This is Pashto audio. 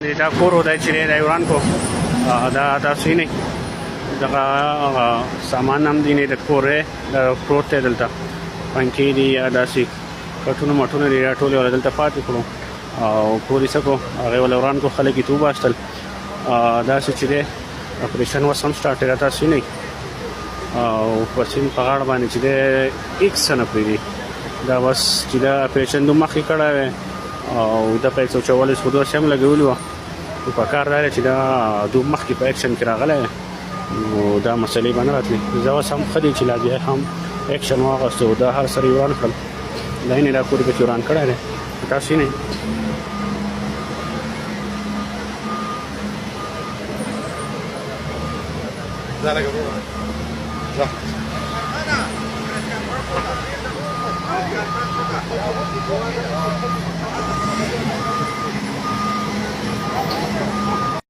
دا کور ودای چې دا وران کو دا تاسو نه دا سامان هم دي نه د کورې د پروت دلته پنکې دي یا داسې کټونه مټونه دي ټول ول دلته پاتې کړو او پولیس کو هغه ول وران کو خلک توبه استل داسې چې ده اپریشن وسم سٹارټ را تاسو نه او پسین په غاړه باندې چې ده ایکس نه پری دا بس چې دا اپریشن دوه مخې کړه او د 144 خودو شم لګولو په کار راځي چې دا دوه مخکې په اکشن کې راغله او دا مسلې باندې راتلې زه سم خدي چې لاږي هم اکشن واغستو دا هر سری وران کړل لاینه دا کور به وران کړه تاسو نه زه